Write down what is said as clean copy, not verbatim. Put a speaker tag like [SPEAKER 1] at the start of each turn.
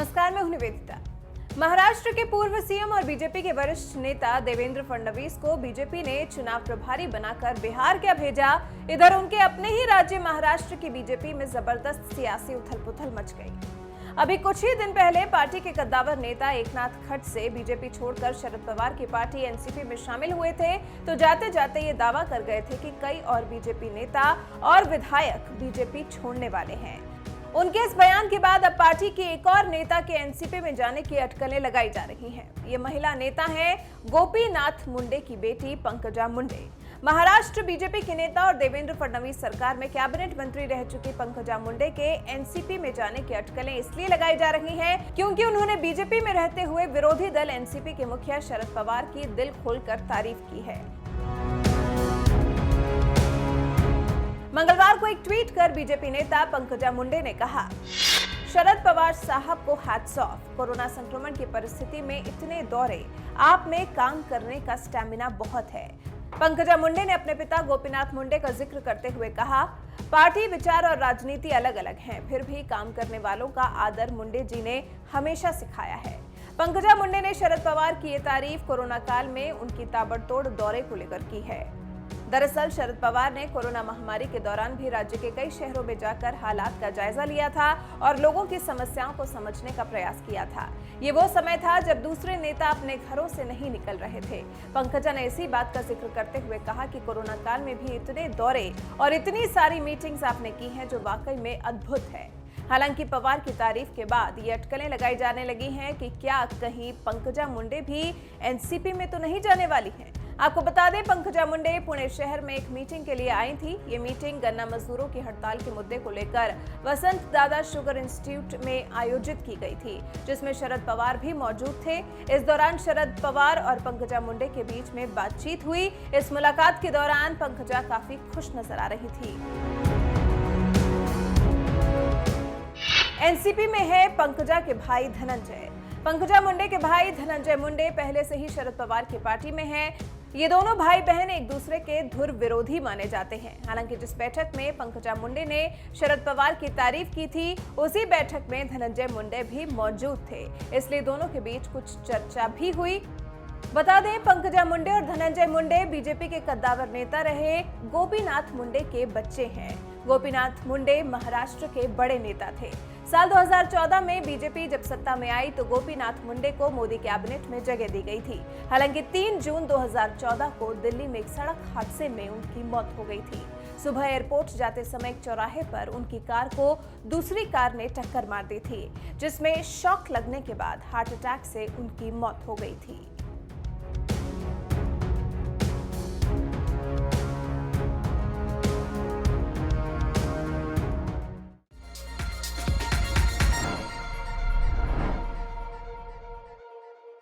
[SPEAKER 1] नमस्कार, मैं हूं निवेदिता। महाराष्ट्र के पूर्व सीएम और बीजेपी के वरिष्ठ नेता देवेंद्र फडणवीस को बीजेपी ने चुनाव प्रभारी बनाकर बिहार क्या भेजा। इधर उनके अपने ही राज्य महाराष्ट्र की बीजेपी में जबरदस्त सियासी उथल-पुथल मच गई। अभी कुछ ही दिन पहले पार्टी के कद्दावर नेता एकनाथ खड़से बीजेपी छोड़कर शरद पवार की पार्टी एनसीपी में शामिल हुए थे, तो जाते जाते ये दावा कर गए थे कि कई और बीजेपी नेता और विधायक बीजेपी छोड़ने वाले हैं। उनके इस बयान के बाद अब पार्टी की एक और नेता के एनसीपी में जाने की अटकलें लगाई जा रही हैं। ये महिला नेता हैं गोपीनाथ मुंडे की बेटी पंकजा मुंडे। महाराष्ट्र बीजेपी के नेता और देवेंद्र फडणवीस सरकार में कैबिनेट मंत्री रह चुकी पंकजा मुंडे के एनसीपी में जाने की अटकलें इसलिए लगाई जा रही हैं क्योंकि उन्होंने बीजेपी में रहते हुए विरोधी दल एनसीपी के मुखिया शरद पवार की दिल खोलकर तारीफ की है। मंगलवार को एक ट्वीट कर बीजेपी नेता पंकजा मुंडे ने कहा, शरद पवार साहब को हैट्स ऑफ। कोरोना संक्रमण की परिस्थिति में इतने दौरे आप में काम करने का स्टैमिना बहुत है। पंकजा मुंडे ने अपने पिता गोपीनाथ मुंडे का जिक्र करते हुए कहा, पार्टी विचार और राजनीति अलग अलग हैं, फिर भी काम करने वालों का आदर मुंडे जी ने हमेशा सिखाया है। पंकजा मुंडे ने शरद पवार की ये तारीफ कोरोना काल में उनकी ताबड़तोड़ दौरे को लेकर की है। दरअसल शरद पवार ने कोरोना महामारी के दौरान भी राज्य के कई शहरों में जाकर हालात का जायजा लिया था और लोगों की समस्याओं को समझने का प्रयास किया था। ये वो समय था जब दूसरे नेता अपने घरों से नहीं निकल रहे थे। पंकजा ने इसी बात का जिक्र करते हुए कहा कि कोरोना काल में भी इतने दौरे और इतनी सारी मीटिंग्स आपने की हैं जो वाकई में अद्भुत है। हालांकि पवार की तारीफ के बाद ये अटकलें लगाई जाने लगी हैं कि क्या कहीं पंकजा मुंडे भी एनसीपी में तो नहीं जाने वाली हैं। आपको बता दें, पंकजा मुंडे पुणे शहर में एक मीटिंग के लिए आई थी। ये मीटिंग गन्ना मजदूरों की हड़ताल के मुद्दे को लेकर वसंत दादा शुगर इंस्टीट्यूट में आयोजित की गई थी, जिसमें शरद पवार भी मौजूद थे। इस दौरान शरद पवार और पंकजा मुंडे के बीच में बातचीत हुई। इस मुलाकात के दौरान पंकजा काफी खुश नजर आ रही थी। एनसीपी में है पंकजा के भाई धनंजय। पंकजा मुंडे के भाई धनंजय मुंडे पहले से ही शरद पवार की पार्टी में हैं। ये दोनों भाई बहन एक दूसरे के धुर विरोधी माने जाते हैं। हालांकि जिस बैठक में पंकजा मुंडे ने शरद पवार की तारीफ की थी, उसी बैठक में धनंजय मुंडे भी मौजूद थे, इसलिए दोनों के बीच कुछ चर्चा भी हुई। बता दें, पंकजा मुंडे और धनंजय मुंडे बीजेपी के कद्दावर नेता रहे गोपीनाथ मुंडे के बच्चे हैं। गोपीनाथ मुंडे महाराष्ट्र के बड़े नेता थे। साल 2014 में बीजेपी जब सत्ता में आई तो गोपीनाथ मुंडे को मोदी कैबिनेट में जगह दी गई थी। हालांकि 3 जून 2014 को दिल्ली में एक सड़क हादसे में उनकी मौत हो गई थी। सुबह एयरपोर्ट जाते समय एक चौराहे पर उनकी कार को दूसरी कार ने टक्कर मार दी थी, जिसमें शॉक लगने के बाद हार्ट अटैक से उनकी मौत हो गई थी।